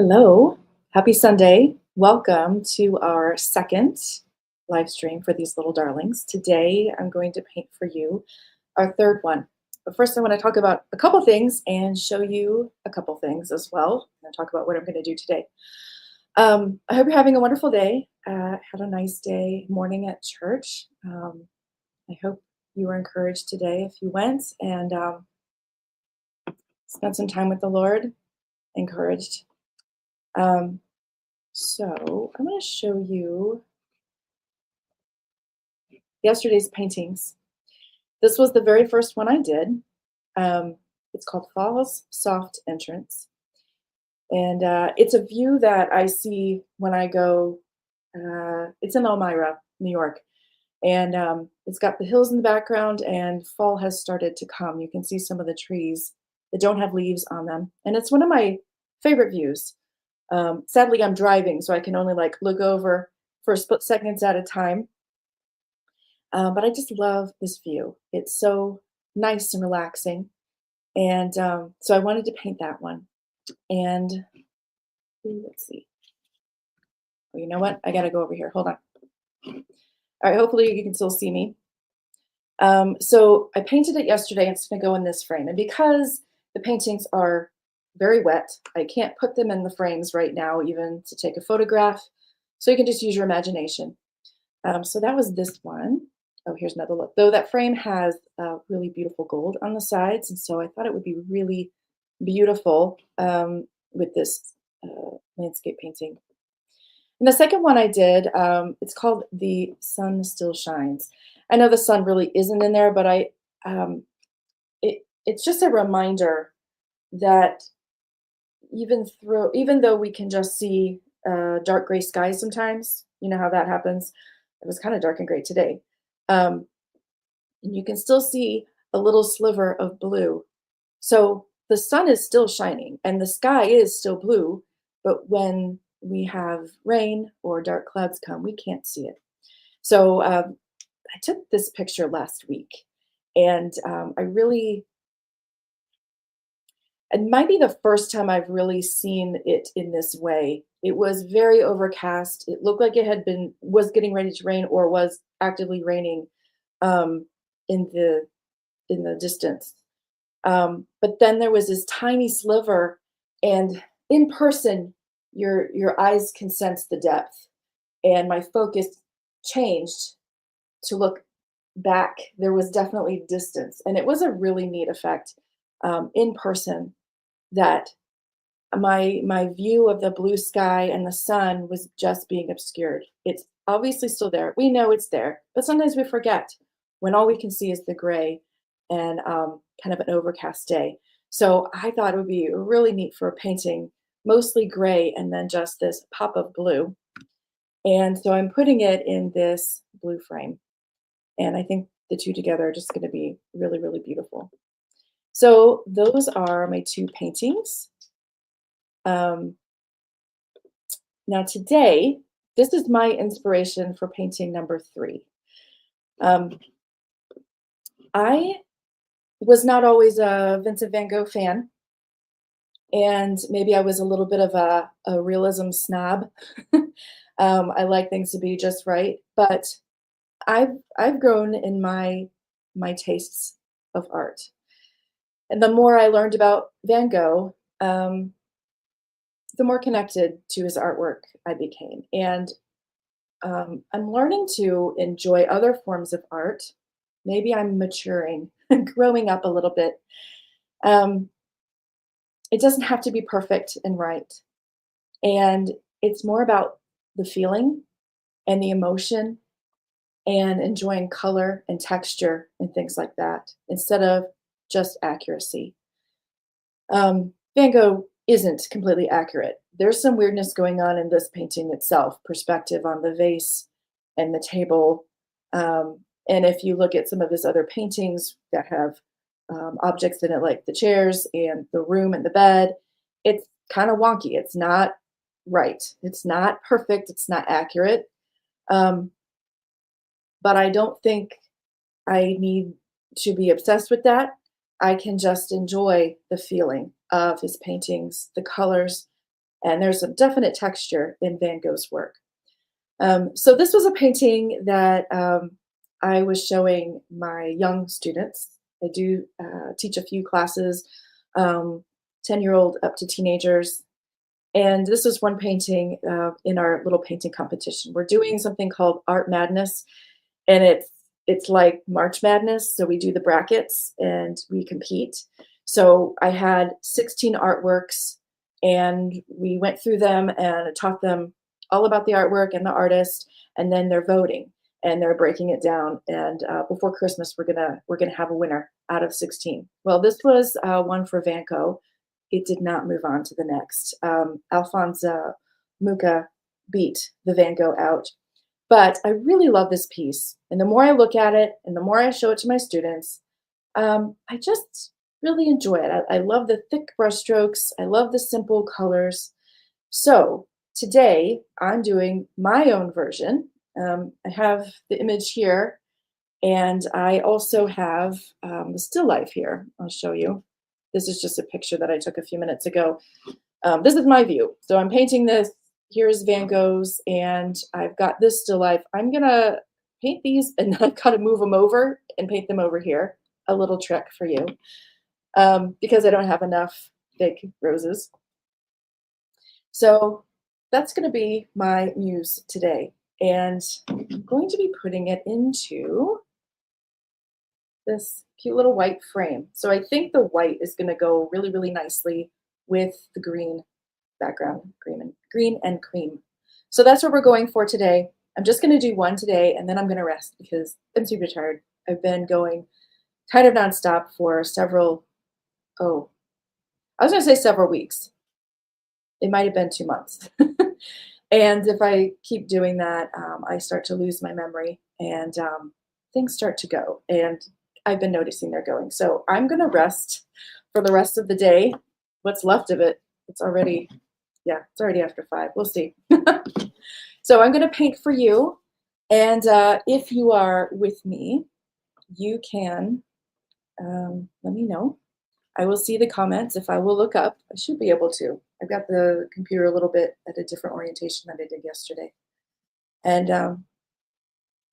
Hello, happy Sunday. Welcome to our second live stream for these little darlings. Today I'm going to paint for you our third one. But first, I want to talk about a couple things and show you a couple things as well, and talk about what I'm going to do today. I hope you're having a wonderful day. Had a nice day morning at church. I hope you were encouraged today if you went and spent some time with the Lord, encouraged. So I'm going to show you yesterday's paintings. This was the very first one I did. It's called Fall's Soft Entrance. And it's a view that I see when I go, it's in Elmira, New York. And it's got the hills in the background, and fall has started to come. You can see some of the trees that don't have leaves on them. And it's one of my favorite views. Sadly, I'm driving, so I can only look over for split seconds at a time. But I just love this view. It's so nice and relaxing. And so I wanted to paint that one. And let's see. Oh, you know what? I got to go over here. Hold on. All right, hopefully you can still see me. So I painted it yesterday. It's going to go in this frame. And because the paintings are very wet, I can't put them in the frames right now, even to take a photograph. So you can just use your imagination. So that was this one. Oh, here's another look. Though that frame has really beautiful gold on the sides, and so I thought it would be really beautiful with this landscape painting. And the second one I did, it's called The Sun Still Shines. I know the sun really isn't in there, but it's just a reminder that even though we can just see dark gray skies sometimes, you know how that happens. It was kind of dark and gray today. And you can still see a little sliver of blue. So the sun is still shining and the sky is still blue, but when we have rain or dark clouds come, we can't see it. So I took this picture last week, and it might be the first time I've really seen it in this way. It was very overcast. It looked like was getting ready to rain or was actively raining um, in the distance. But then there was this tiny sliver, and in person, your eyes can sense the depth. And my focus changed to look back. There was definitely distance, and it was a really neat effect in person. That my view of the blue sky and the sun was just being obscured. It's obviously still there. We know it's there, but sometimes we forget when all we can see is the gray and kind of an overcast day. So I thought it would be really neat for a painting, mostly gray and then just this pop of blue. And so I'm putting it in this blue frame. And I think the two together are just going to be really, really beautiful. So those are my two paintings. Now today, this is my inspiration for painting number 3. I was not always a Vincent van Gogh fan, and maybe I was a little bit of a realism snob. I like things to be just right, but I've grown in my tastes of art. And the more I learned about Van Gogh, the more connected to his artwork I became. And I'm learning to enjoy other forms of art. Maybe I'm maturing, growing up a little bit. It doesn't have to be perfect and right. And it's more about the feeling and the emotion and enjoying color and texture and things like that instead of just accuracy. Van Gogh isn't completely accurate. There's some weirdness going on in this painting itself, perspective on the vase and the table. And if you look at some of his other paintings that have objects in it, like the chairs and the room and the bed, it's kind of wonky. It's not right. It's not perfect. It's not accurate. But I don't think I need to be obsessed with that. I can just enjoy the feeling of his paintings, the colors, And there's a definite texture in Van Gogh's work. So this was a painting that I was showing my young students. I do teach a few classes, 10-year-old up to teenagers. And this is one painting in our little painting competition. We're doing something called Art Madness, and it's like March Madness. So we do the brackets and we compete. So I had 16 artworks, and we went through them and taught them all about the artwork and the artist, and then they're voting and they're breaking it down. And before Christmas, we're gonna have a winner out of 16. Well, this was one for Van Gogh. It did not move on to the next. Alphonse Mucha beat the Van Gogh out. But I really love this piece. And the more I look at it and the more I show it to my students, I just really enjoy it. I love the thick brushstrokes. I love the simple colors. So today I'm doing my own version. I have the image here, and I also have the still life here. I'll show you. This is just a picture that I took a few minutes ago. This is my view. So I'm painting this. Here's Van Gogh's, and I've got this still life. I'm gonna paint these, and I've got to move them over and paint them over here. A little trick for you, because I don't have enough big roses. So that's gonna be my muse today. And I'm going to be putting it into this cute little white frame. So I think the white is gonna go really, really nicely with the green background, green and cream. So that's what we're going for today. I'm just gonna do one today, and then I'm gonna rest because I'm super tired. I've been going kind of nonstop for several, oh, I was gonna say several weeks. It might have been 2 months. And if I keep doing that, I start to lose my memory, and things start to go. And I've been noticing they're going. So I'm going to rest for the rest of the day. What's left of it, it's already, yeah, it's already after 5. We'll see. So I'm going to paint for you. And if you are with me, you can let me know. I will see the comments. If I will look up, I should be able to. I've got the computer a little bit at a different orientation than I did yesterday. And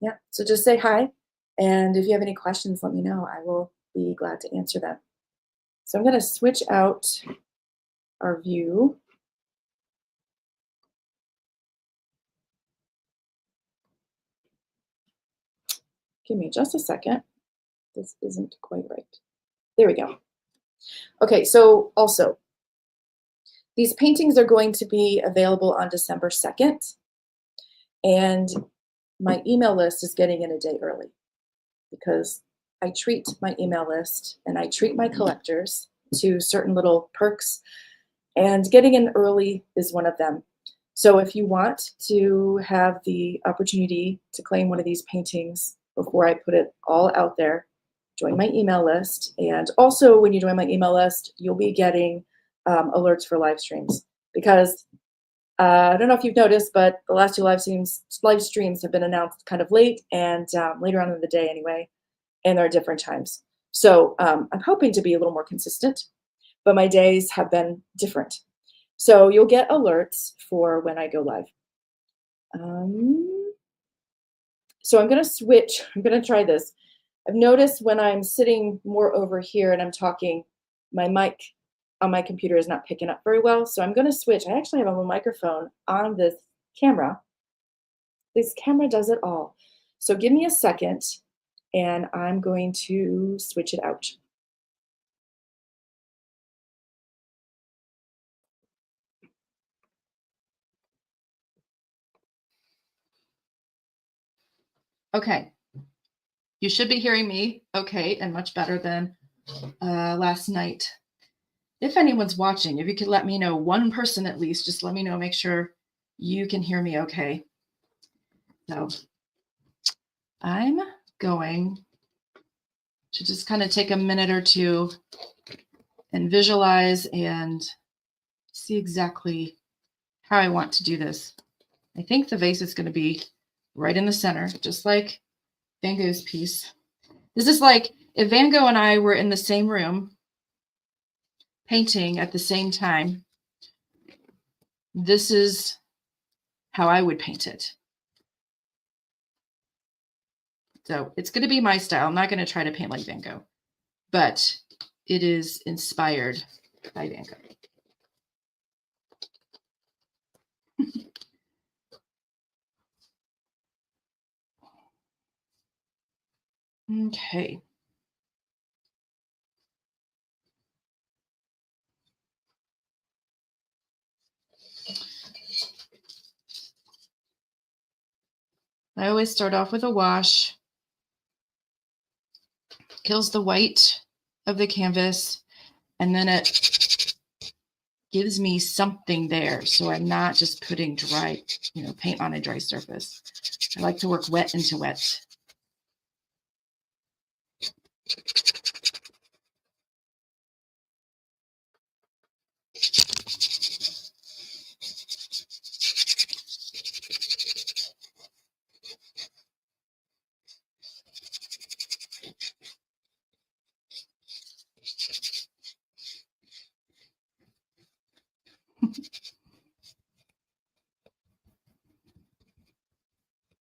yeah, so just say hi. And if you have any questions, let me know. I will be glad to answer them. So I'm going to switch out our view. Give me just a second. This isn't quite right. There we go. Okay, so also, these paintings are going to be available on December 2nd. And my email list is getting in a day early because I treat my email list and I treat my collectors to certain little perks, and getting in early is one of them. So if you want to have the opportunity to claim one of these paintings before I put it all out there, join my email list. And also when you join my email list, you'll be getting alerts for live streams, because I don't know if you've noticed, but the last 2 live streams have been announced kind of late and later on in the day anyway, and they're at different times. So I'm hoping to be a little more consistent, but my days have been different. So you'll get alerts for when I go live. So I'm going to switch. I'm going to try this. I've noticed when I'm sitting more over here and I'm talking, my mic on my computer is not picking up very well. So I'm going to switch. I actually have a little microphone on this camera. This camera does it all. So give me a second and I'm going to switch it out. Okay. You should be hearing me okay and much better than last night. If anyone's watching, if you could let me know, one person at least, just let me know, make sure you can hear me okay. So I'm going to just kind of take a minute or two and visualize and see exactly how I want to do this. I think the vase is going to be right in the center, just like Van Gogh's piece. This is like if Van Gogh and I were in the same room painting at the same time. this is how I would paint it. So it's going to be my style. I'm not going to try to paint like Van Gogh, but it is inspired by Van Gogh. Okay. I always start off with a wash. Kills the white of the canvas, and then it gives me something there. So I'm not just putting dry, paint on a dry surface. I like to work wet into wet.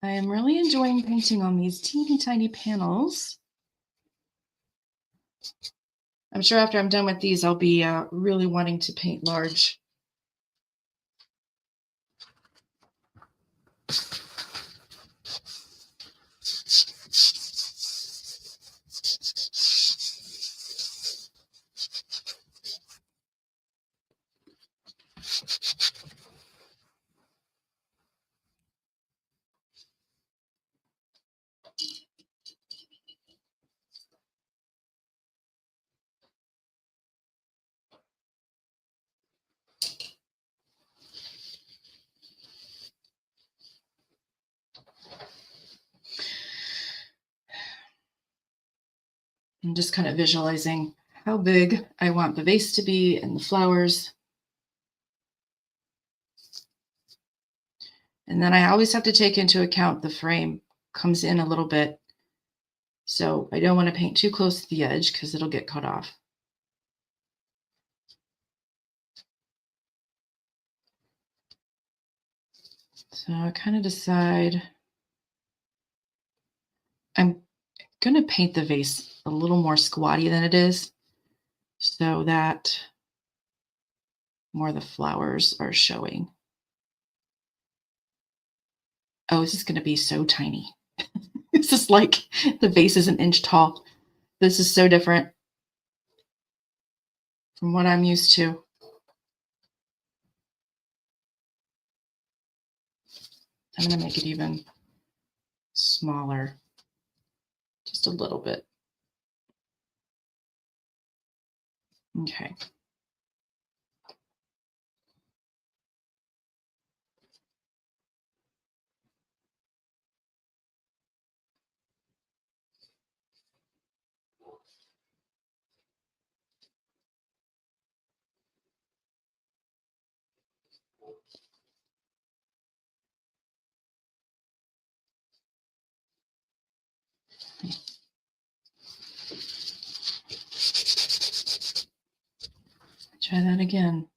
I am really enjoying painting on these teeny tiny panels. I'm sure after I'm done with these, I'll be really wanting to paint large. I'm just kind of visualizing how big I want the vase to be and the flowers. And then I always have to take into account the frame comes in a little bit. So I don't want to paint too close to the edge because it'll get cut off. So I kind of decide I'm going to paint the vase a little more squatty than it is so that more of the flowers are showing. Oh, this is going to be so tiny. This is like the vase is an inch tall. This is so different from what I'm used to. I'm going to make it even smaller, just a little bit. Okay. Try that again.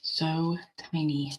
So tiny.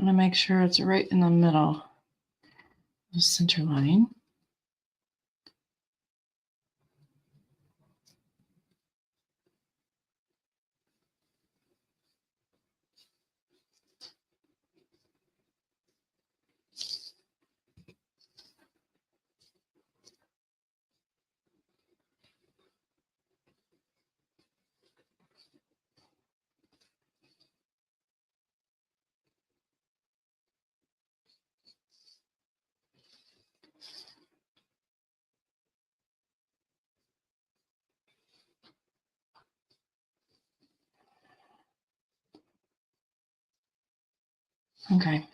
want to make sure it's right in the middle. The center line. Okay.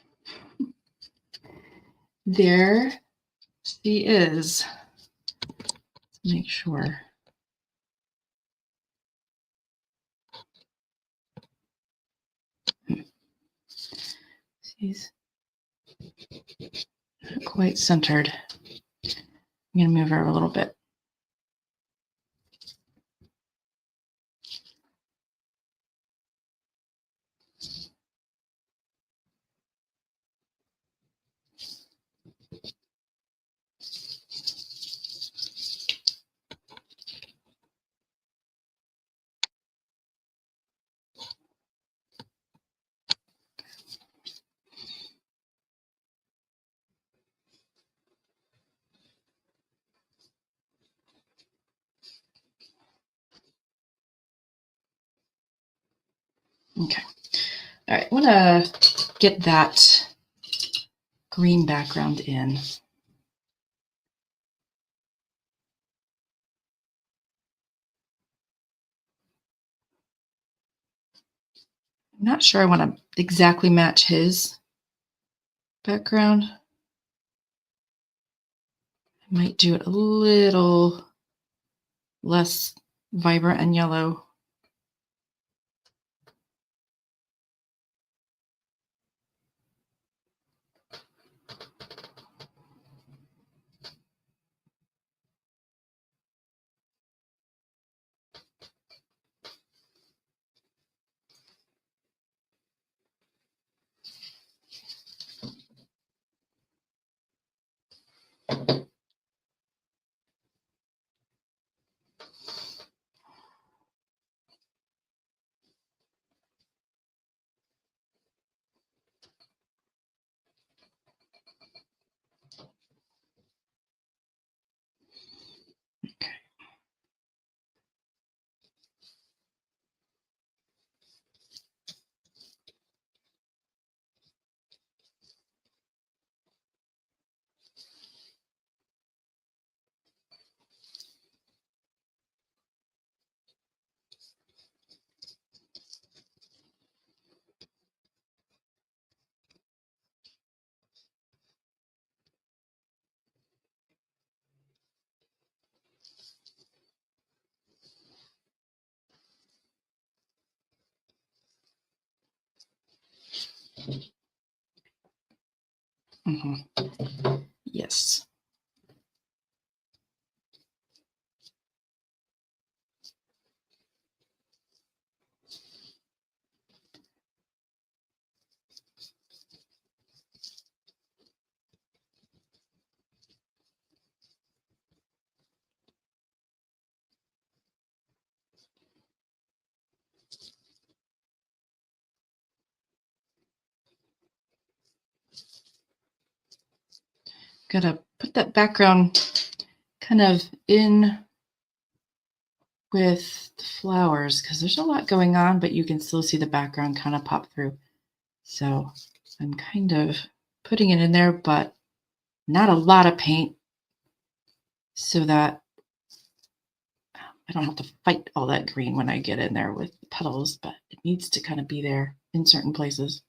There she is. Let's make sure. She's not quite centered. I'm going to move her a little bit. Okay. All right. I want to get that green background in. I'm not sure I want to exactly match his background. I might do it a little less vibrant and yellow. Okay. Yes. Gotta put that background kind of in with the flowers because there's a lot going on, but you can still see the background kind of pop through. So I'm kind of putting it in there, but not a lot of paint so that I don't have to fight all that green when I get in there with the petals, but it needs to kind of be there in certain places.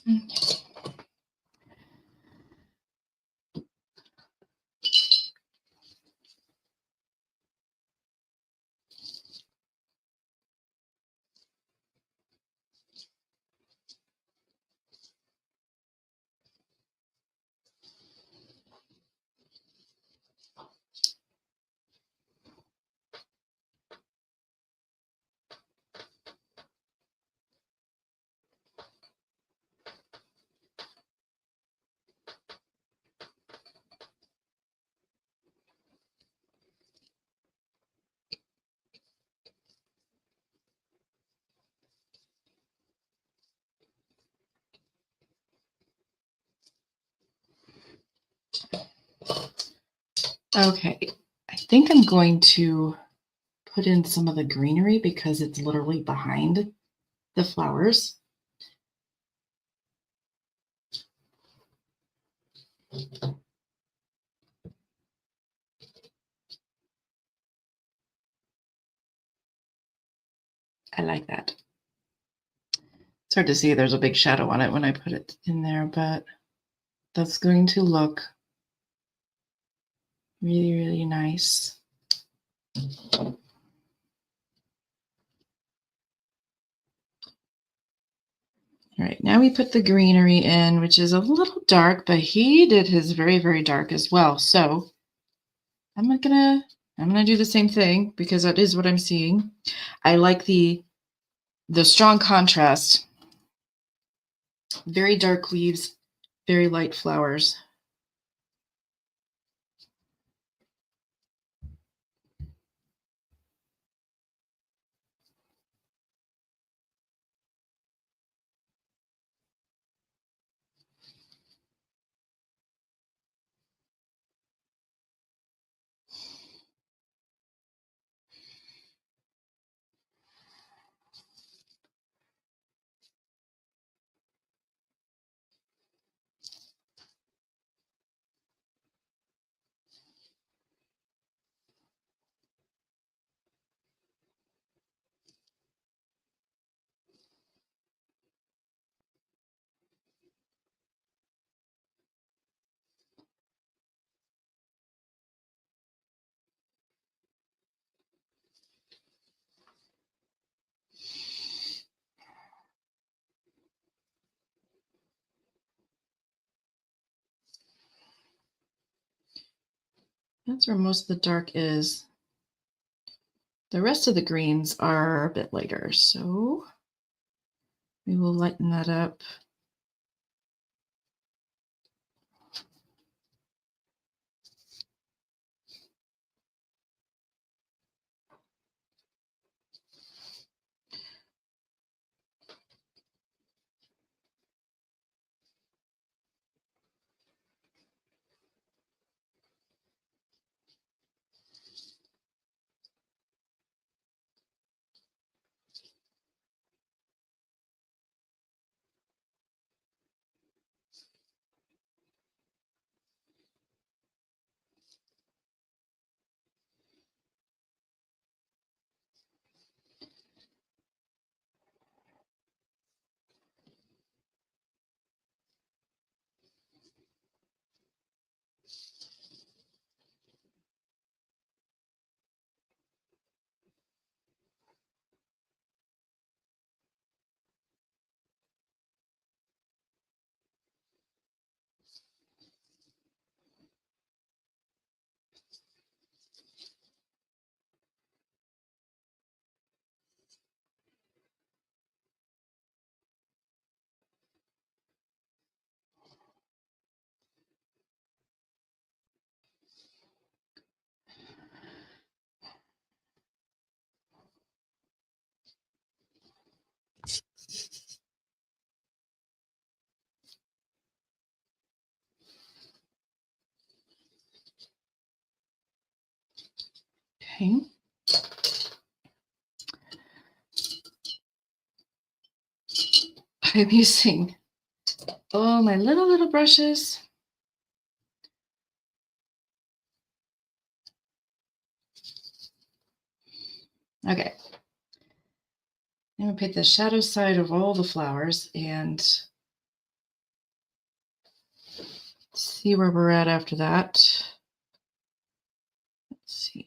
Okay. Okay, I think I'm going to put in some of the greenery because it's literally behind the flowers. I like that. It's hard to see. There's a big shadow on it when I put it in there, but that's going to look really, really nice. All right, now we put the greenery in, which is a little dark, but he did his very, very dark as well. So I'm gonna do the same thing because that is what I'm seeing. I like the strong contrast. Very dark leaves, very light flowers. That's where most of the dark is. The rest of the greens are a bit lighter, so we will lighten that up. Okay. I'm using all my little brushes. Okay. I'm gonna pick the shadow side of all the flowers and see where we're at after that. Let's see.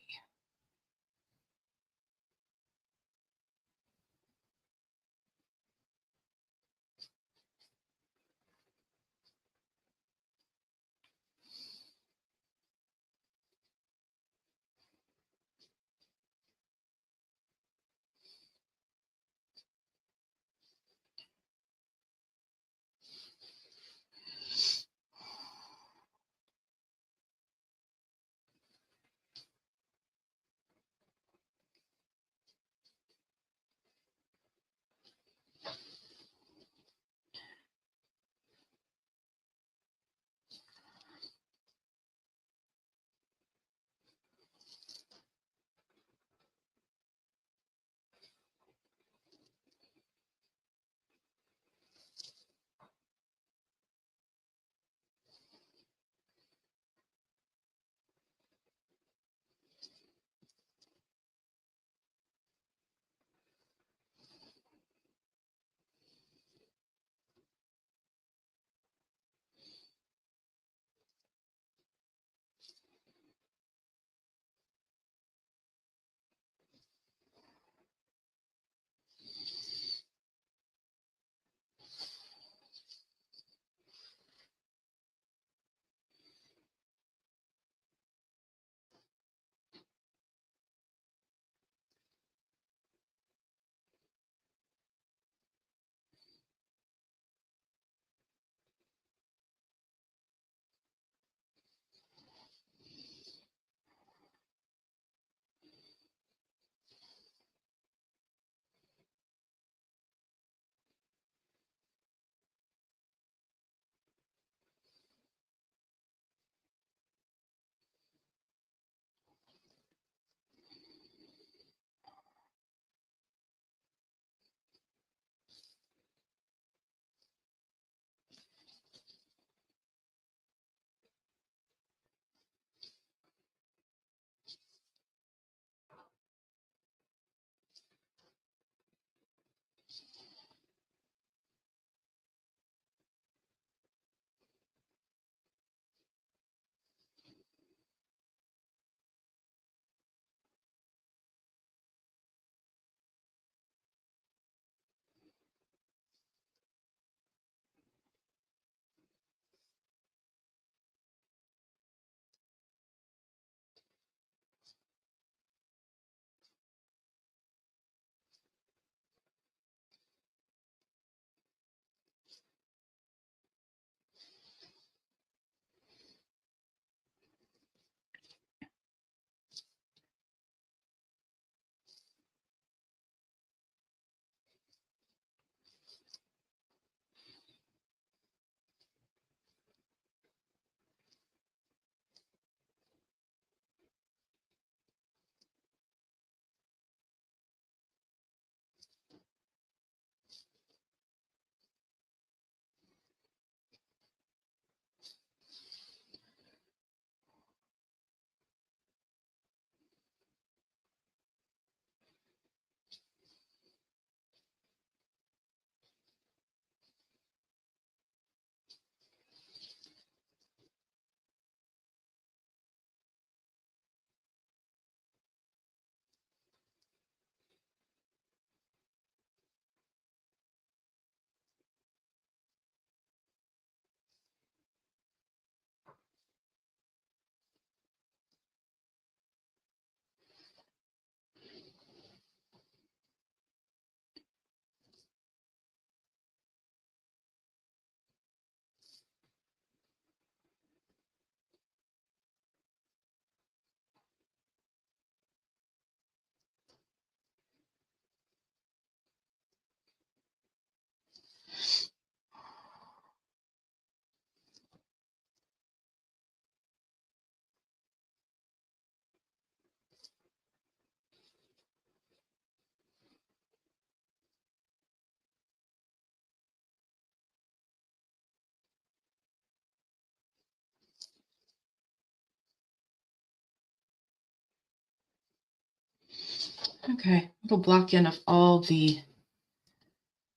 Okay, little block in of all the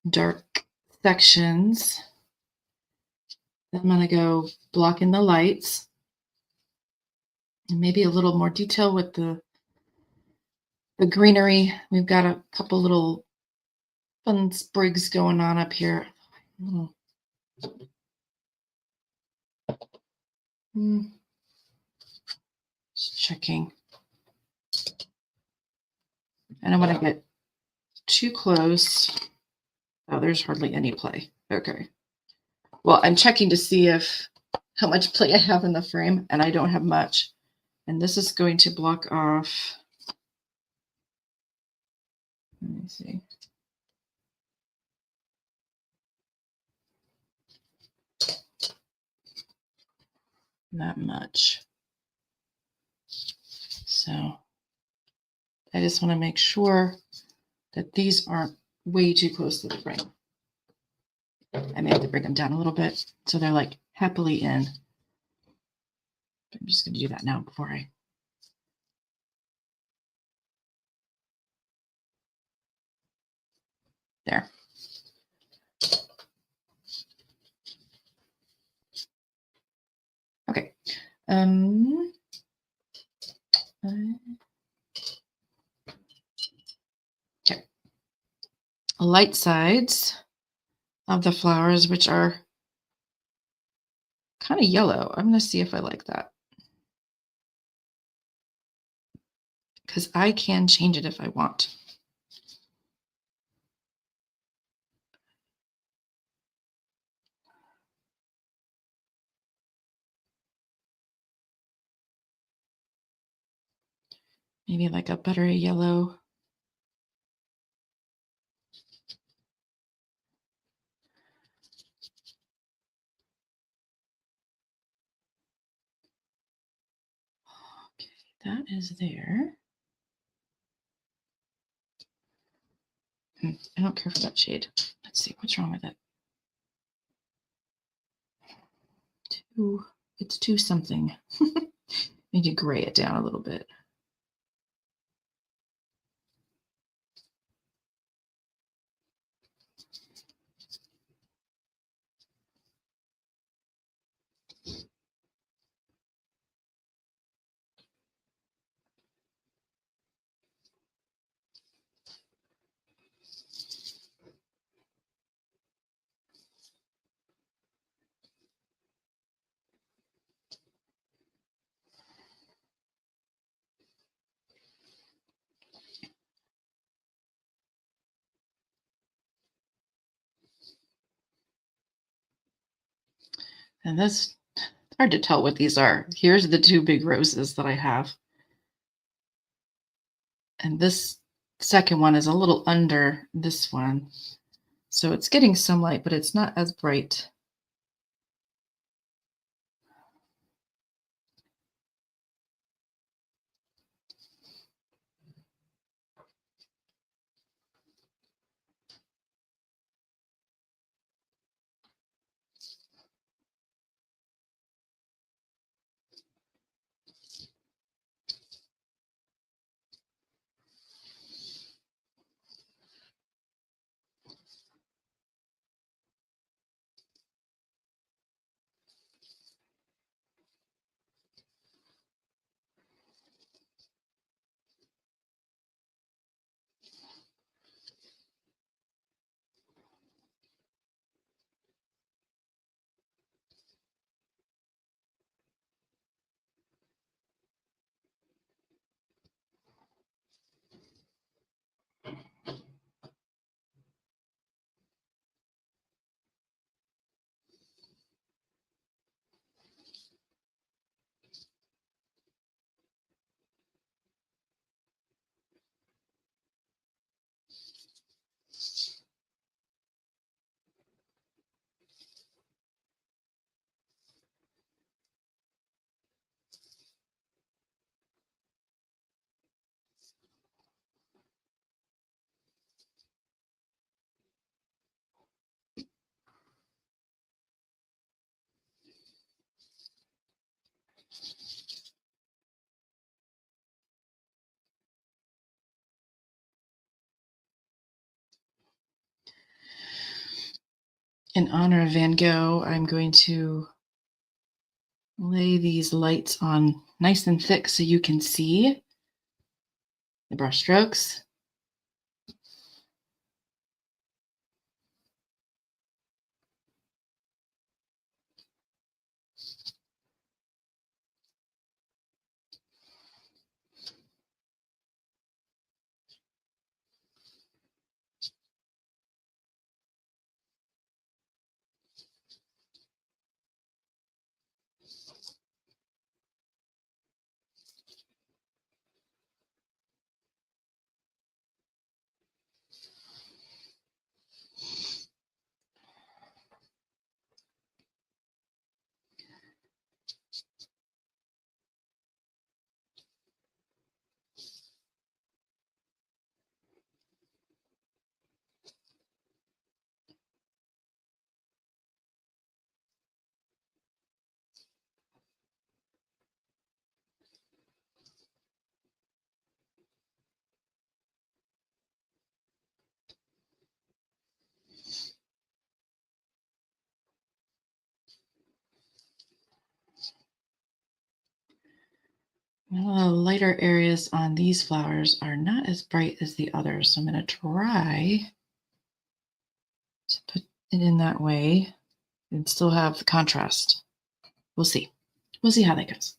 dark sections. Then I'm going to go block in the lights. And maybe a little more detail with the greenery. We've got a couple little fun sprigs going on up here. Just checking. I don't want to get too close. Oh, there's hardly any play. Okay. Well, I'm checking to see how much play I have in the frame, and I don't have much. And this is going to block off. Let me see. Not much. So I just want to make sure that these aren't way too close to the frame. I may have to bring them down a little bit so they're like happily in. I'm just going to do that now before I. There. Okay. Okay. Light sides of the flowers, which are kind of yellow. I'm going to see if I like that. Because I can change it if I want. Maybe like a buttery yellow. Okay, that is there. I don't care for that shade. Let's see, what's wrong with it? It's too something. Need to gray it down a little bit. And this, it's hard to tell what these are. Here's the two big roses that I have. And this second one is a little under this one. So it's getting some light, but it's not as bright. In honor of Van Gogh, I'm going to lay these lights on nice and thick so you can see the brush strokes. Now, the lighter areas on these flowers are not as bright as the others, so I'm going to try to put it in that way and still have the contrast. We'll see. We'll see how that goes.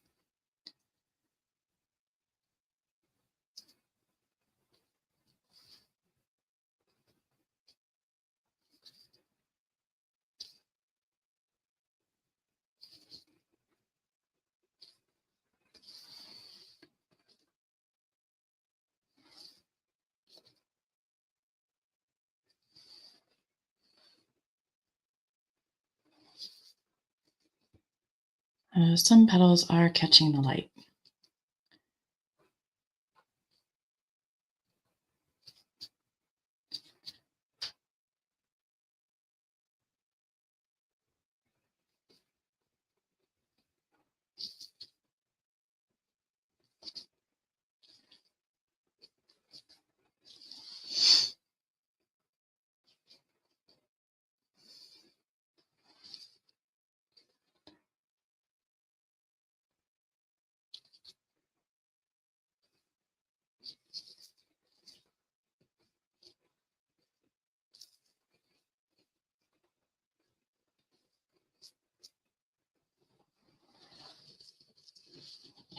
Some petals are catching the light.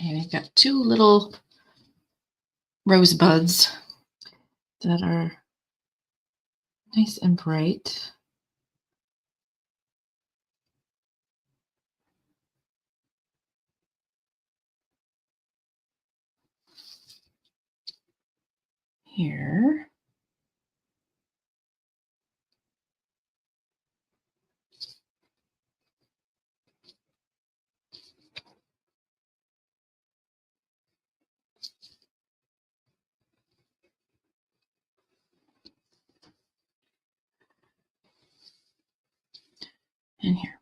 And I've got two little rosebuds that are nice and bright. Here. And here.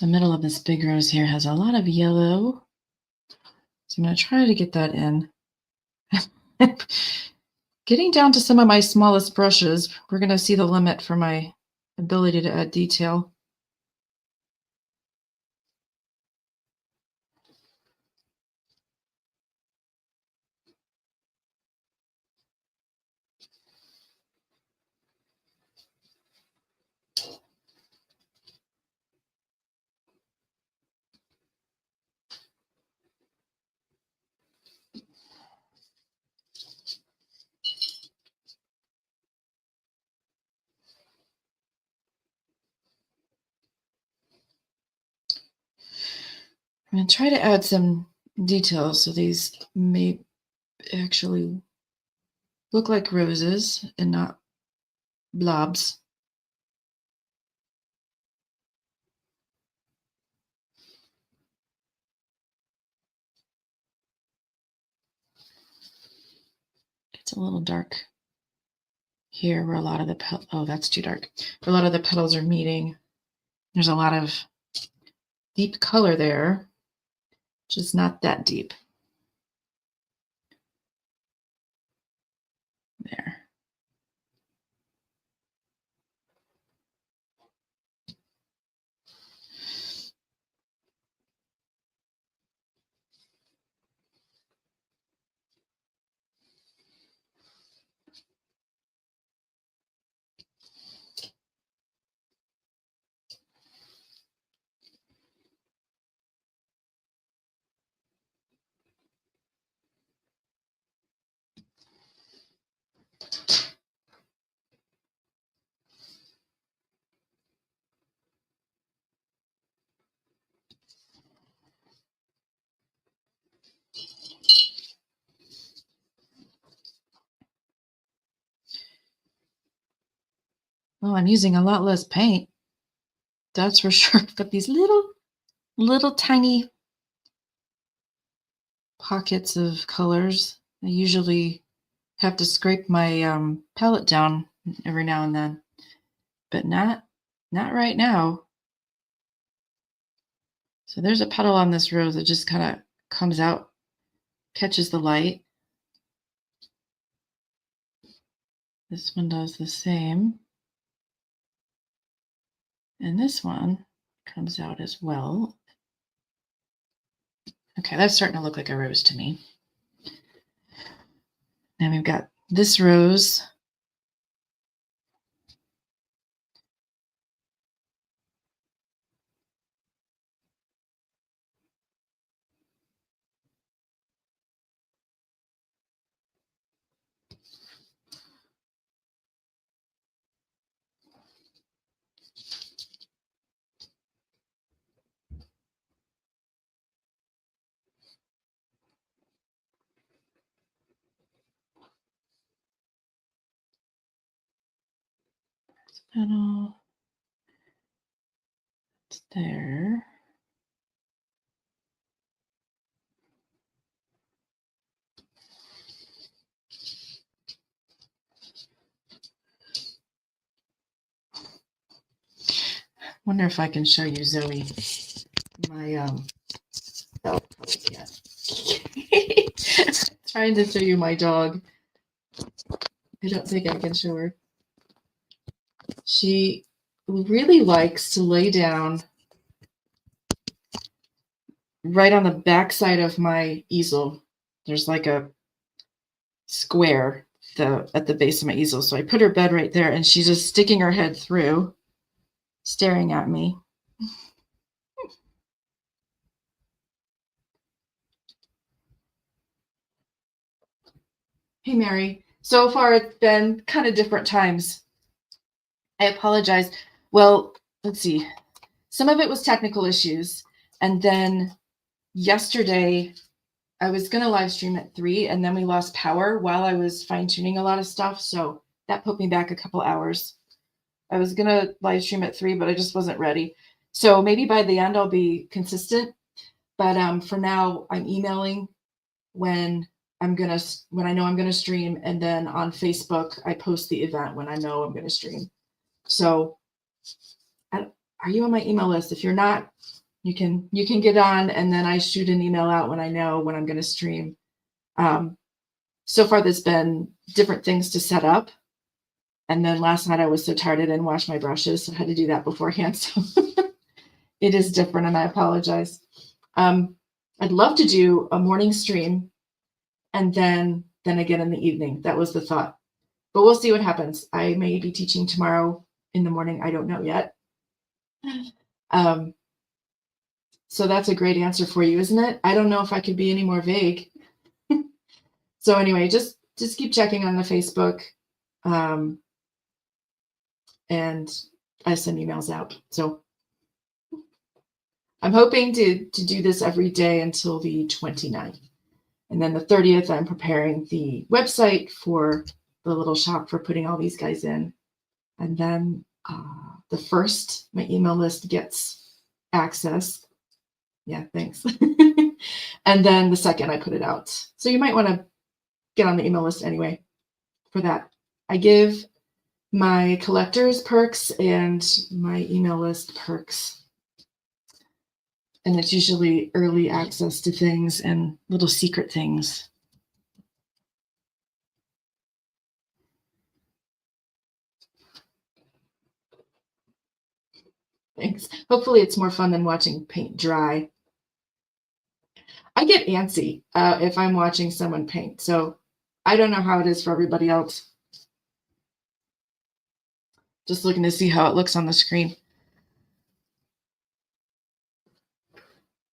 The middle of this big rose here has a lot of yellow. So I'm going to try to get that in. Getting down to some of my smallest brushes, we're going to see the limit for my ability to add detail. I'm going to try to add some details so these may actually look like roses and not blobs. It's a little dark here where a lot of the oh, that's too dark. Where a lot of the petals are meeting. There's a lot of deep color there, just not that deep. There. Well, I'm using a lot less paint. That's for sure. But these little tiny pockets of colors. I usually have to scrape my palette down every now and then, but not right now. So there's a petal on this rose that just kind of comes out, catches the light. This one does the same. And this one comes out as well. Okay, that's starting to look like a rose to me. Now we've got this rose. Petal. It's there. Wonder if I can show you Zoe my trying to show you my dog. I don't think I can show her. She really likes to lay down right on the back side of my easel. There's like a square at the base of my easel. So I put her bed right there and she's just sticking her head through, staring at me. Hey, Mary. So far, it's been kind of different times. I apologize. Well, let's see. Some of it was technical issues. And then yesterday, I was going to live stream at 3, and then we lost power while I was fine-tuning a lot of stuff. So that put me back a couple hours. I was going to live stream at 3, but I just wasn't ready. So maybe by the end, I'll be consistent. But for now, I'm emailing when I know I'm gonna stream, and then on Facebook I post the event when I know I'm gonna stream. So, are you on my email list? If you're not, you can get on, and then I shoot an email out when I know when I'm gonna stream. So far, there's been different things to set up, and then last night I was so tired I didn't wash my brushes, so I had to do that beforehand. So it is different, and I apologize. I'd love to do a morning stream and then again in the evening. That was the thought. But we'll see what happens. I may be teaching tomorrow in the morning. I don't know yet. So that's a great answer for you, isn't it? I don't know if I could be any more vague. So anyway, just keep checking on the Facebook. And I send emails out. So I'm hoping to do this every day until the 29th. And then the 30th, I'm preparing the website for the little shop for putting all these guys in. And then the 1st, my email list gets access. Yeah, thanks. And then the 2nd, I put it out. So you might want to get on the email list anyway. for that. I give my collectors perks and my email list perks. And it's usually early access to things and little secret things. Thanks. Hopefully it's more fun than watching paint dry. I get antsy if I'm watching someone paint, so I don't know how it is for everybody else. Just looking to see how it looks on the screen.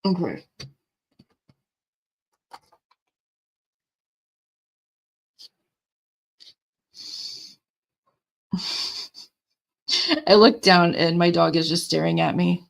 Okay. I look down and my dog is just staring at me.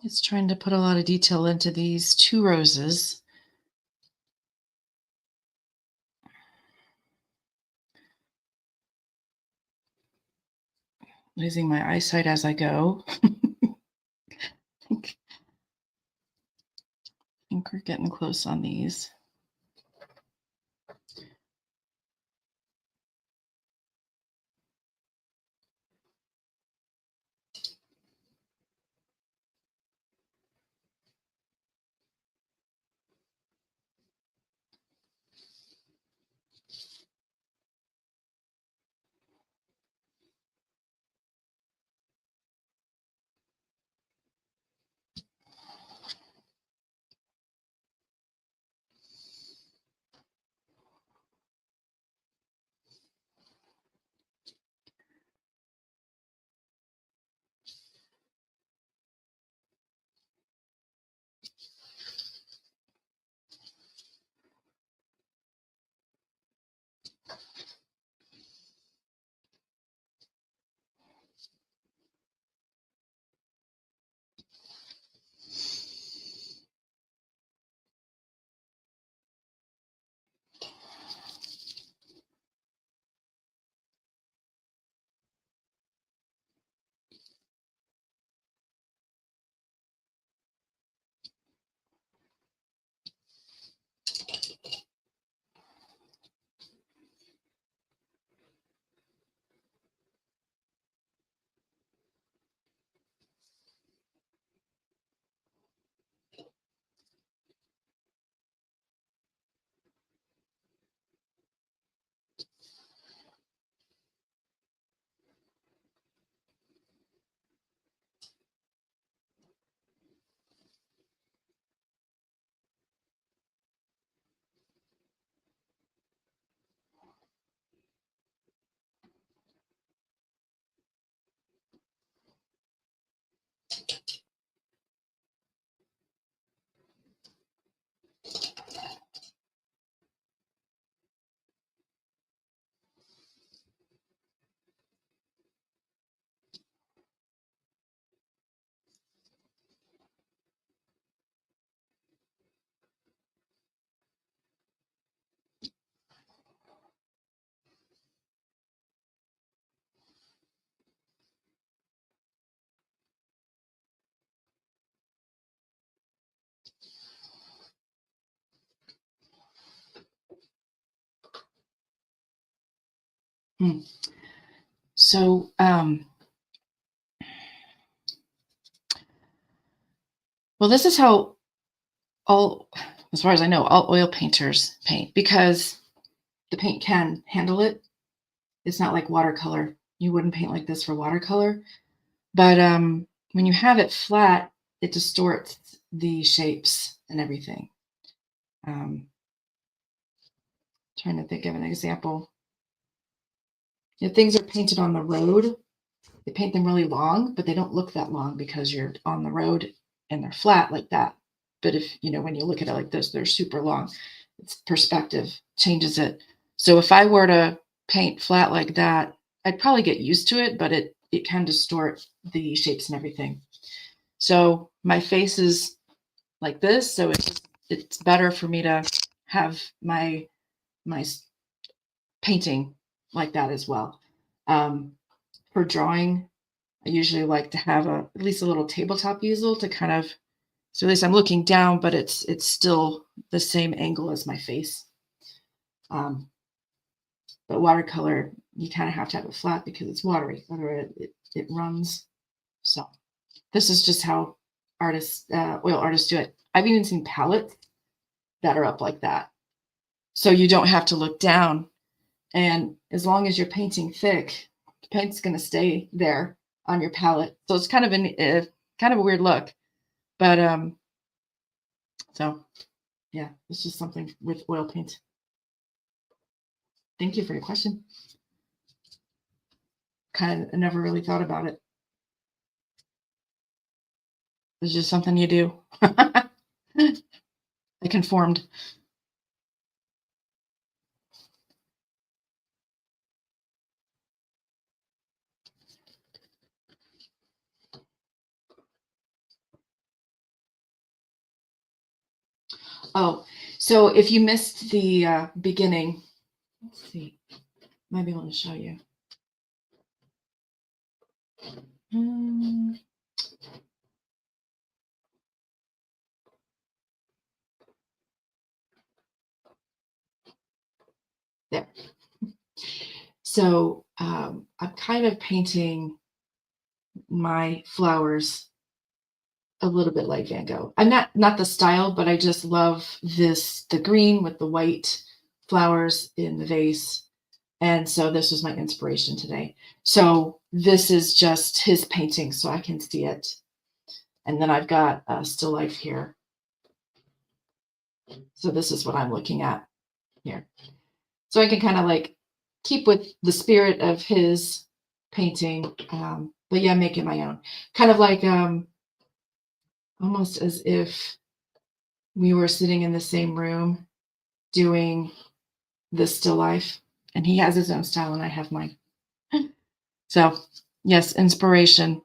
It's trying to put a lot of detail into these two roses. Losing my eyesight as I go. I think we're getting close on these. So, well, this is how as far as I know, all oil painters paint, because the paint can handle it. It's not like watercolor. You wouldn't paint like this for watercolor. But when you have it flat, it distorts the shapes and everything. Trying to think of an example. If things are painted on the road, they paint them really long, but they don't look that long because you're on the road and they're flat like that. But if, when you look at it like this, they're super long. It's perspective changes it. So if I were to paint flat like that, I'd probably get used to it, but it can distort the shapes and everything. So my face is like this, so it's better for me to have my painting like that as well. For drawing, I usually like to have at least a little tabletop easel to kind of, so at least I'm looking down, but it's still the same angle as my face. But watercolor, you kind of have to have it flat because it's watery, otherwise it runs. So this is just how oil artists do it. I've even seen palettes that are up like that. So you don't have to look down. And as long as you're painting thick, the paint's going to stay there on your palette. So it's kind of a weird look. But so yeah, it's just something with oil paint. Thank you for your question. Kind of never really thought about it. It's just something you do. I conformed. Oh, so if you missed the beginning, let's see, might be able to show you. There. So I'm kind of painting my flowers a little bit like Van Gogh. I'm not the style, but I just love the green with the white flowers in the vase. And so this was my inspiration today. So this is just his painting, so I can see it. And then I've got a still life here. So this is what I'm looking at here. So I can kind of like keep with the spirit of his painting, but yeah, make it my own. Kind of like almost as if we were sitting in the same room doing this still life, and he has his own style and I have mine. So yes, inspiration.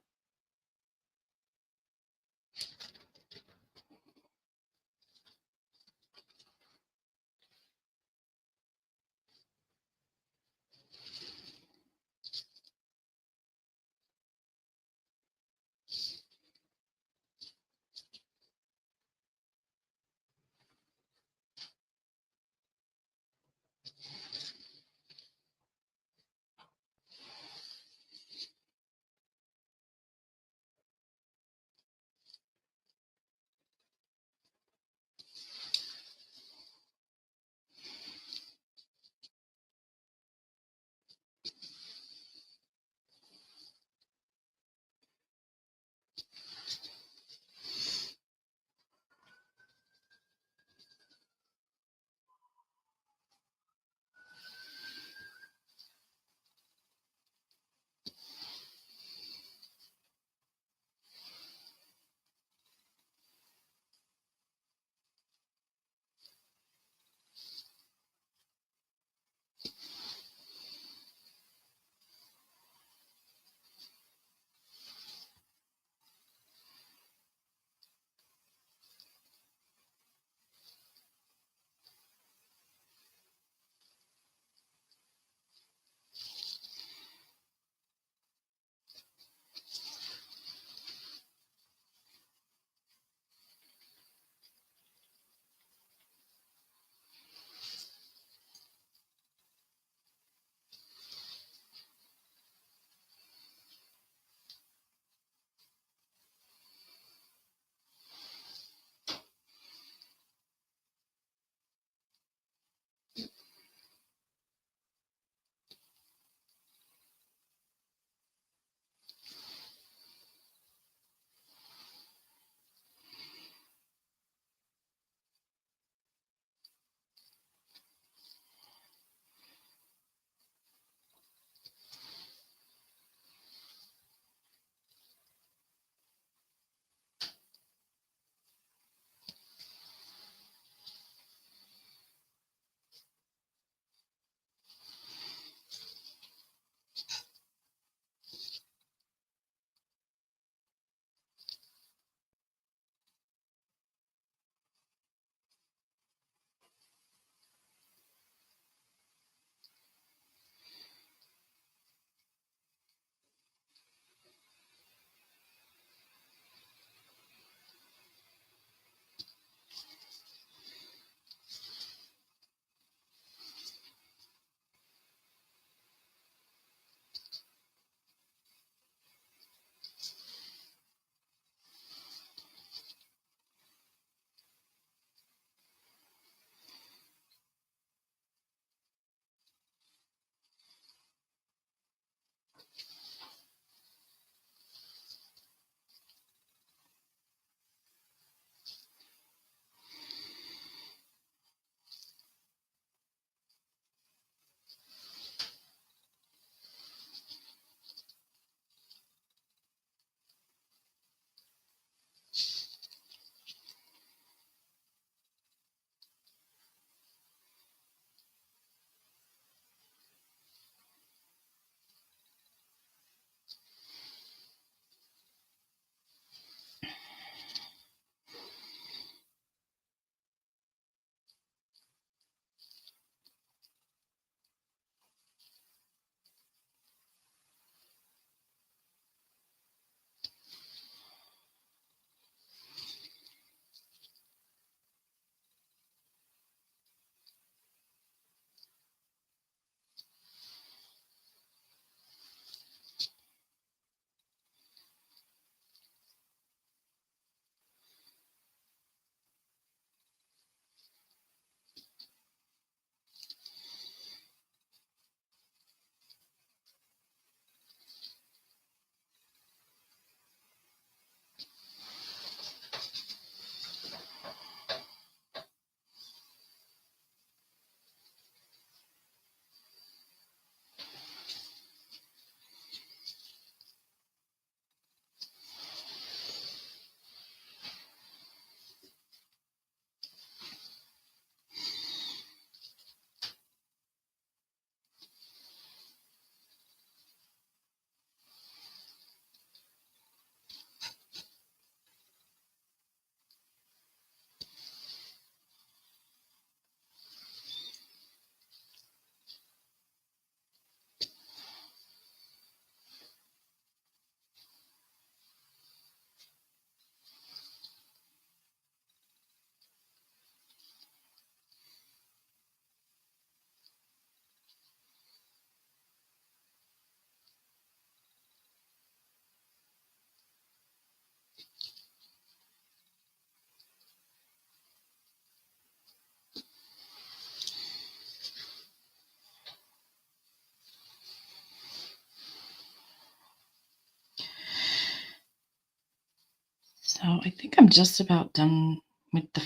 So I think I'm just about done with the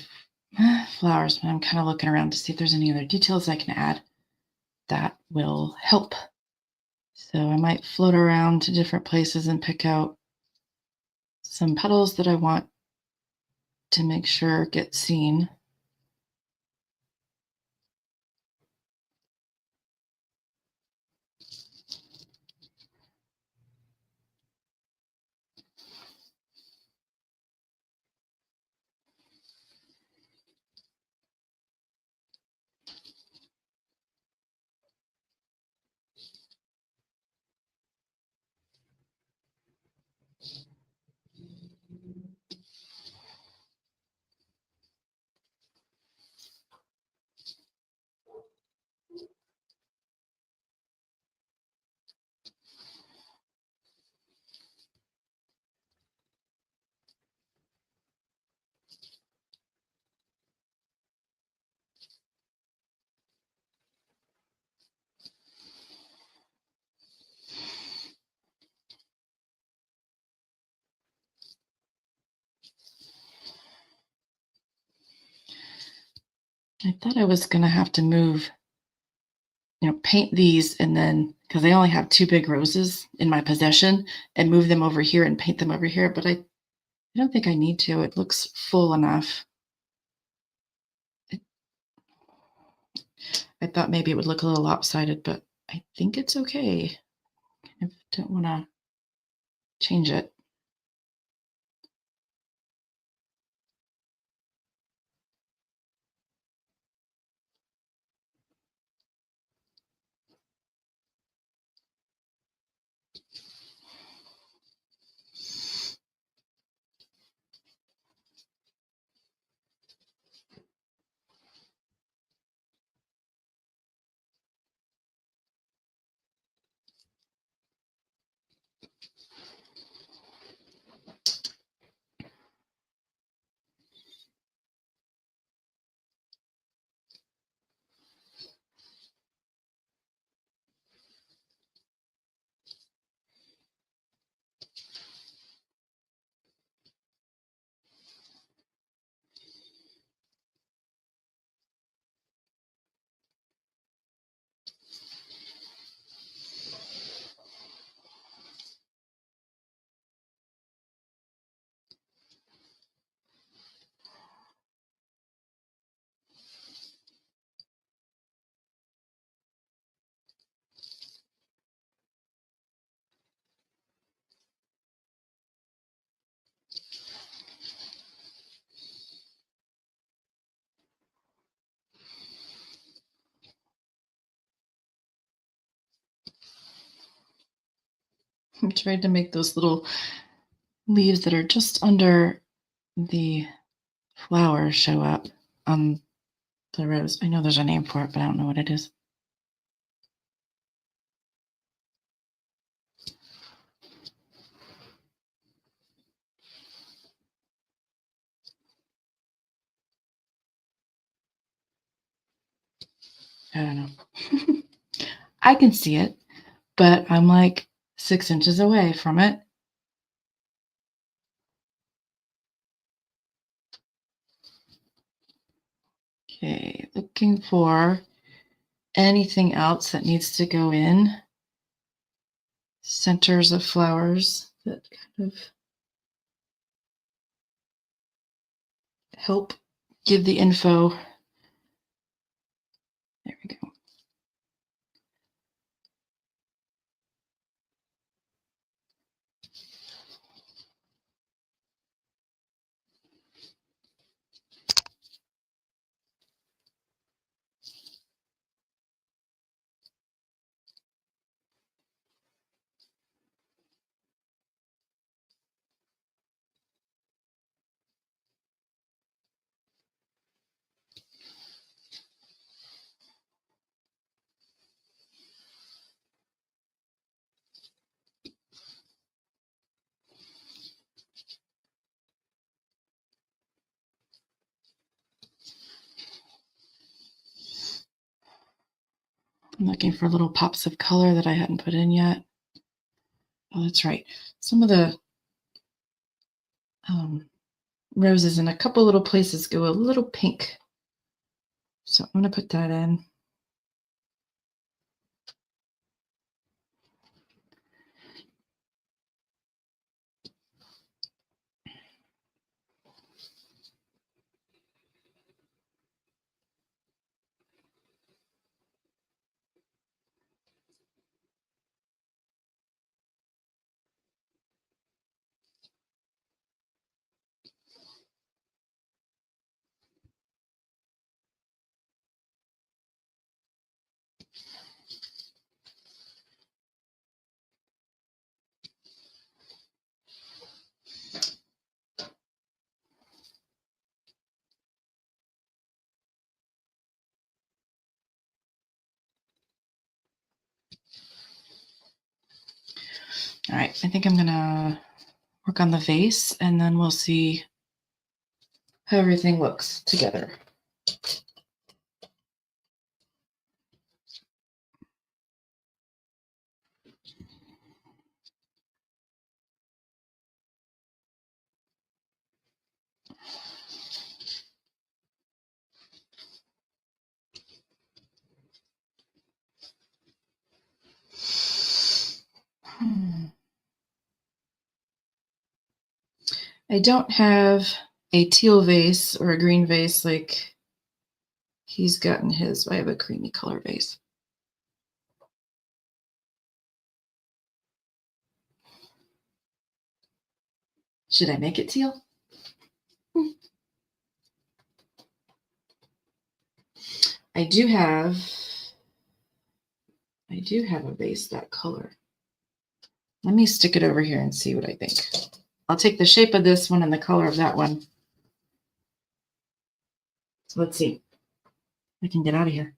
flowers, but I'm kind of looking around to see if there's any other details I can add that will help. So I might float around to different places and pick out some petals that I want to make sure get seen. I thought I was going to have to move, paint these and then, because I only have 2 big roses in my possession, and move them over here and paint them over here, but I don't think I need to. It looks full enough. I thought maybe it would look a little lopsided, but I think it's okay. I don't want to change it. I tried to make those little leaves that are just under the flowers show up on the rose. I know there's a name for it, but I don't know what it is. I don't know. I can see it, but I'm like 6 inches away from it. Okay, looking for anything else that needs to go in. Centers of flowers that kind of help give the info. There we go. I'm looking for little pops of color that I hadn't put in yet. Oh, that's right. Some of the roses in a couple little places go a little pink. So I'm going to put that in. All right, I think I'm going to work on the vase and then we'll see how everything looks together. I don't have a teal vase or a green vase like he's gotten his. I have a creamy color vase. Should I make it teal? I do have a vase that color. Let me stick it over here and see what I think. I'll take the shape of this one and the color of that one. So let's see. I can get out of here.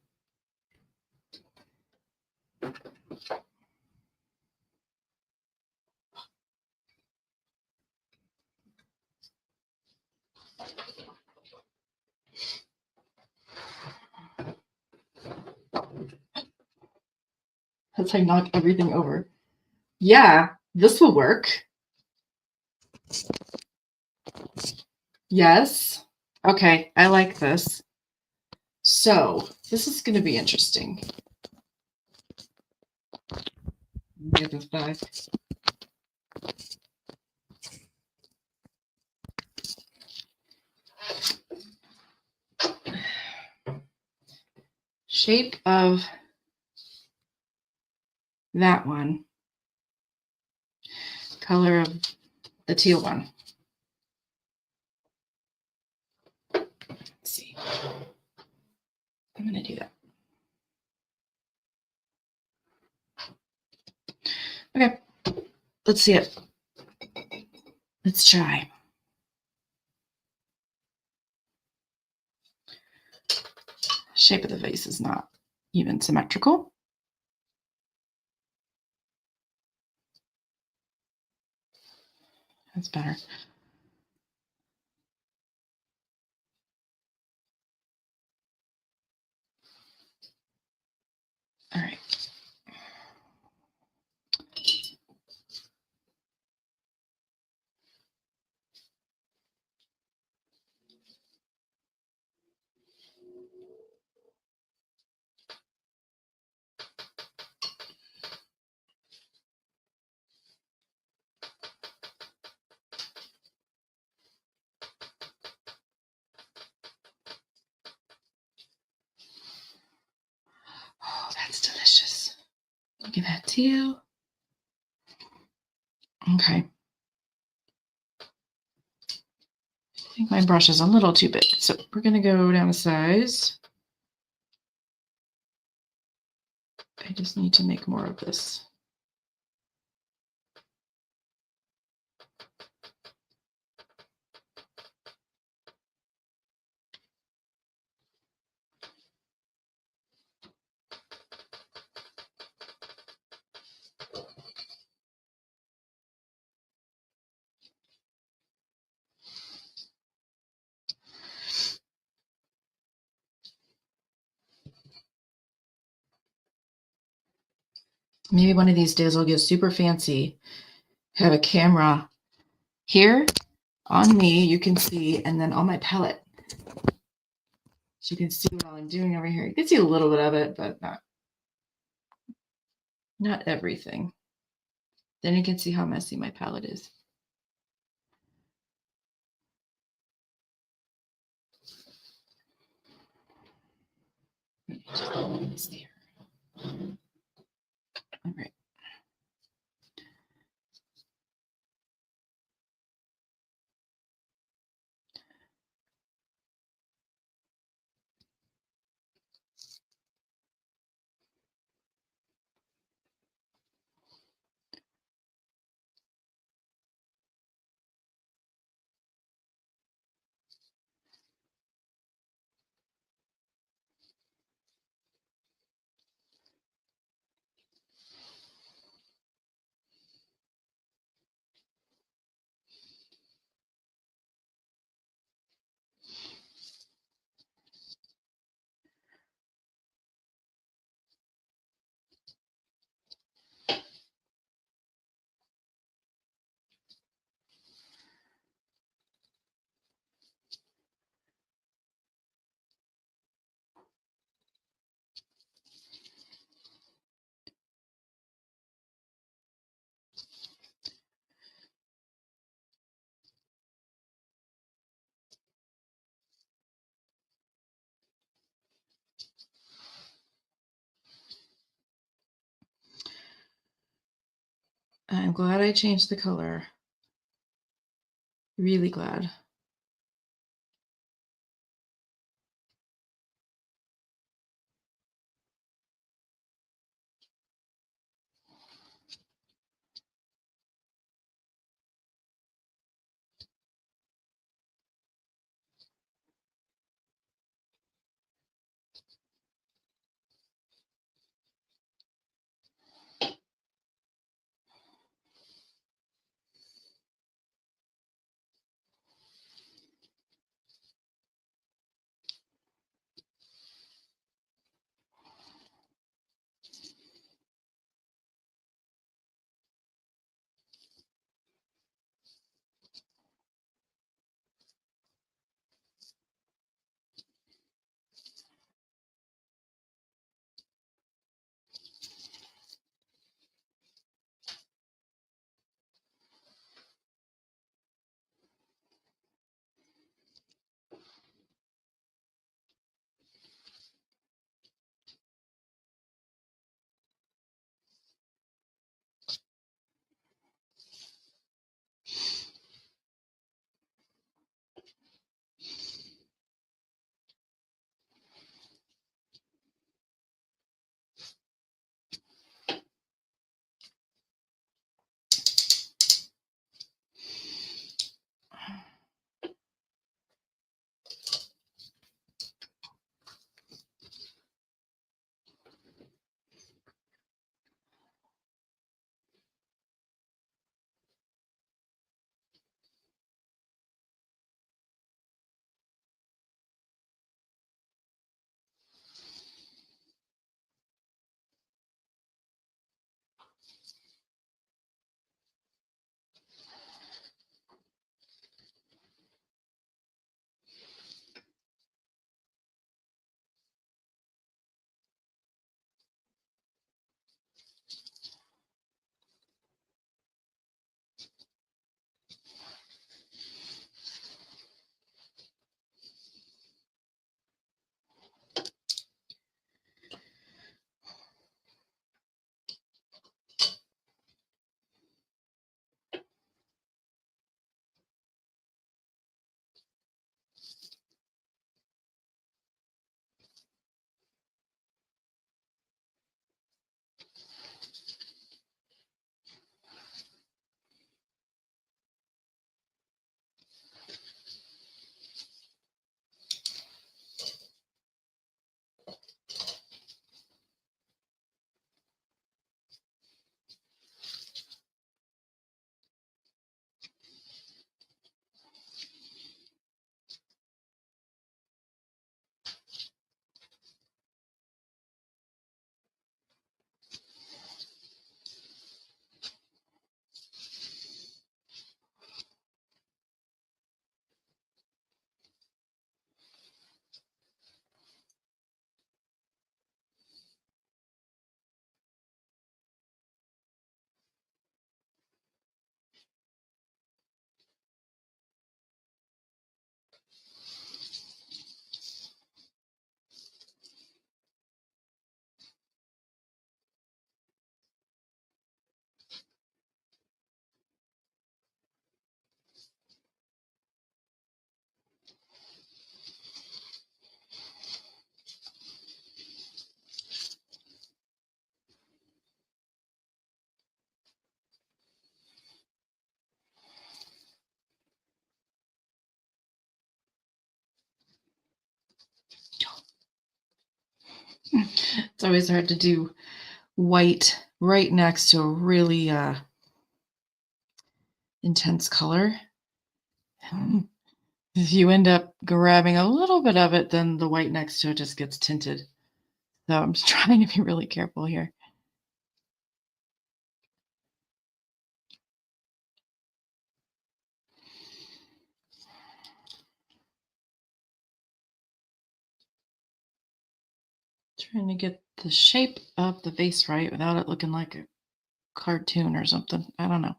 As I knock everything over. Yeah, this will work. Yes. Okay, I like this. So this is going to be interesting. Get this back. Shape of that one. Color of the teal one. Let's see. I'm going to do that. Okay, let's see it. Let's try. Shape of the vase is not even symmetrical. That's better. All right. It's delicious. Give that to you. Okay. I think my brush is a little too big, so we're going to go down a size. I just need to make more of this. Maybe one of these days I'll get super fancy, have a camera here on me, you can see, and then on my palette. So you can see what I'm doing over here. You can see a little bit of it, but not everything. Then you can see how messy my palette is. Just there. All right. I'm glad I changed the color. Really glad. It's always hard to do white right next to a really intense color. If you end up grabbing a little bit of it, then the white next to it just gets tinted. So I'm just trying to be really careful here. Trying to get the shape of the vase right without it looking like a cartoon or something. I don't know.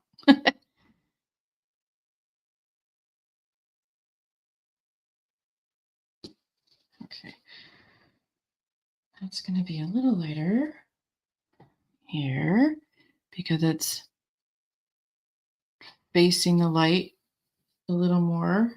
Okay. That's going to be a little lighter here because it's facing the light a little more.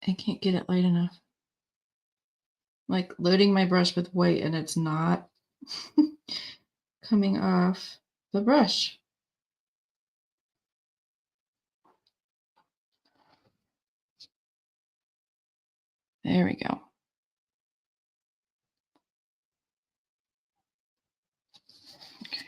I can't get it light enough. Like loading my brush with white and it's not coming off the brush. There we go. Okay.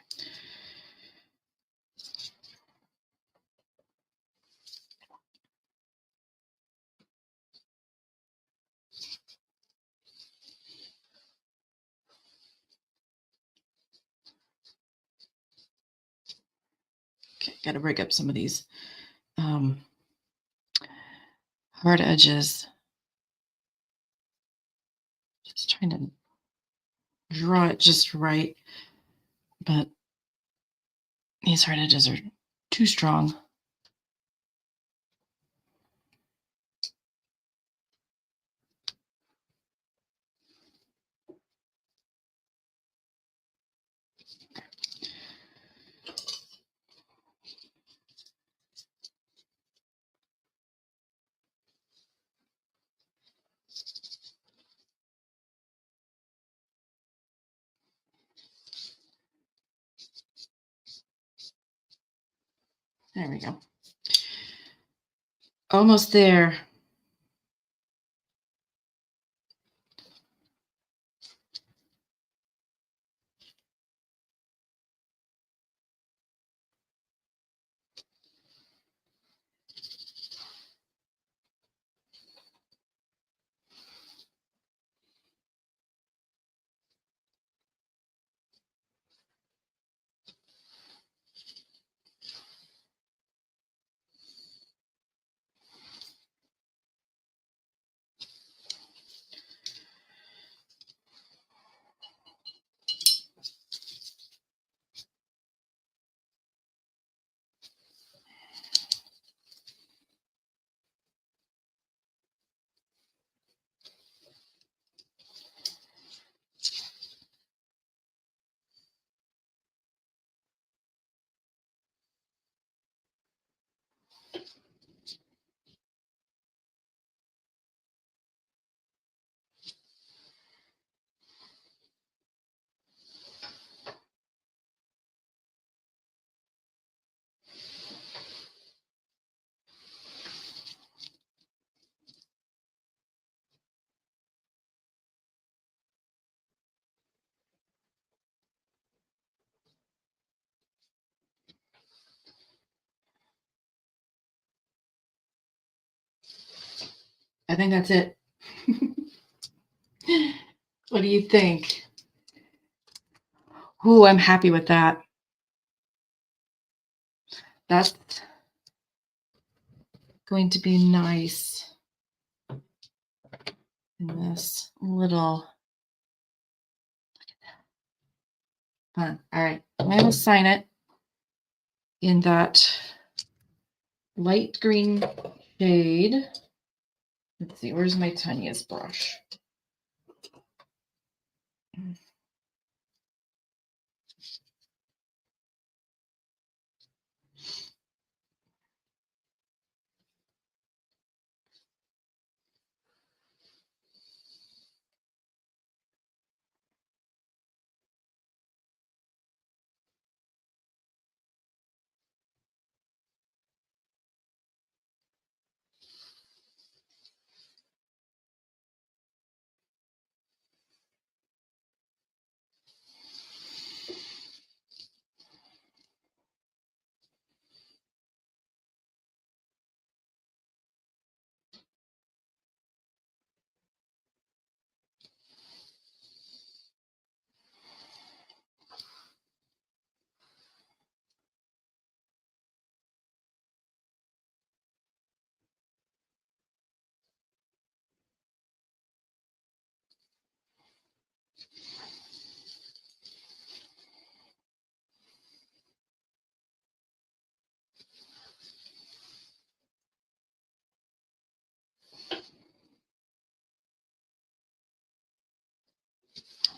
Okay, got to break up some of these hard edges. Just trying to draw it just right, but these hard edges are too strong. There we go. Almost there. I think that's it. What do you think? Ooh, I'm happy with that. That's going to be nice in this little Fun. All right. I'm going to sign it in that light green shade. Let's see. Where's my tiniest brush?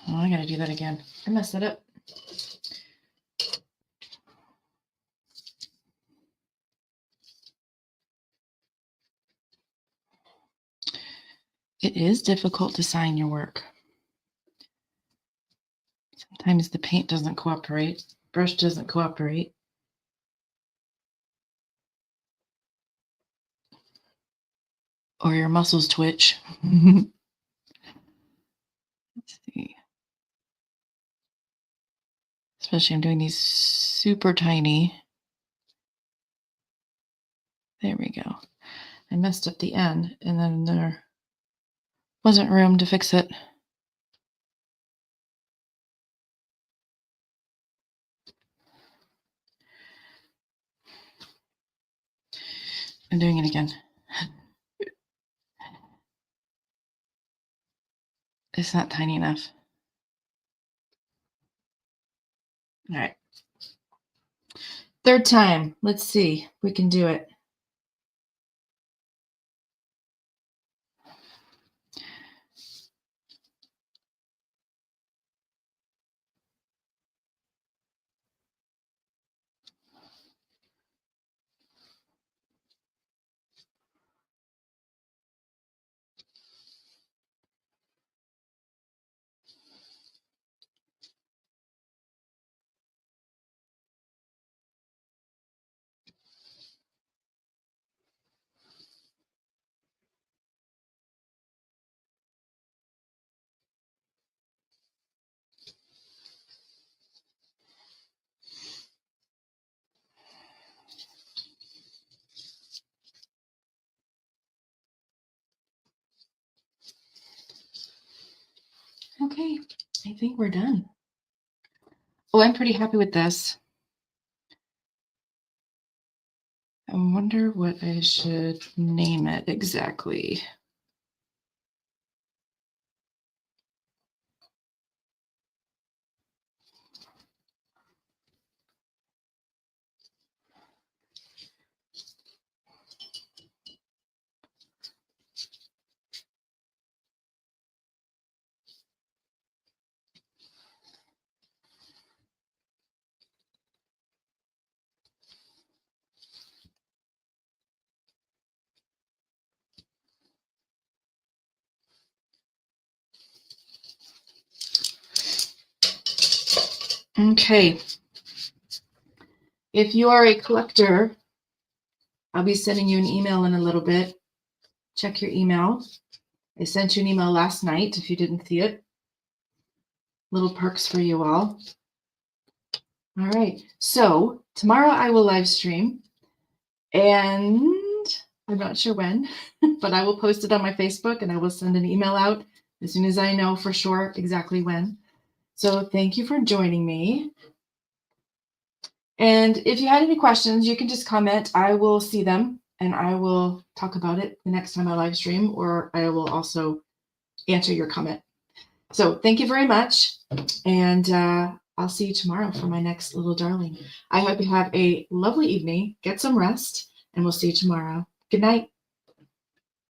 Oh, I got to do that again. I messed it up. It is difficult to sign your work. Sometimes the paint doesn't cooperate, brush doesn't cooperate. Or your muscles twitch. Let's see. Especially I'm doing these super tiny. There we go. I messed up the end and then there wasn't room to fix it. I'm doing it again. It's not tiny enough. All right. Third time. Let's see. We can do it. Okay, I think we're done. Oh, I'm pretty happy with this. I wonder what I should name it exactly. Okay. If you are a collector, I'll be sending you an email in a little bit. Check your email. I sent you an email last night if you didn't see it. Little perks for you all. All right. So tomorrow I will live stream and I'm not sure when, but I will post it on my Facebook and I will send an email out as soon as I know for sure exactly when. So thank you for joining me. And if you had any questions, you can just comment. I will see them and I will talk about it the next time I live stream, or I will also answer your comment. So thank you very much. And I'll see you tomorrow for my next little darling. I hope you have a lovely evening. Get some rest, and we'll see you tomorrow. Good night.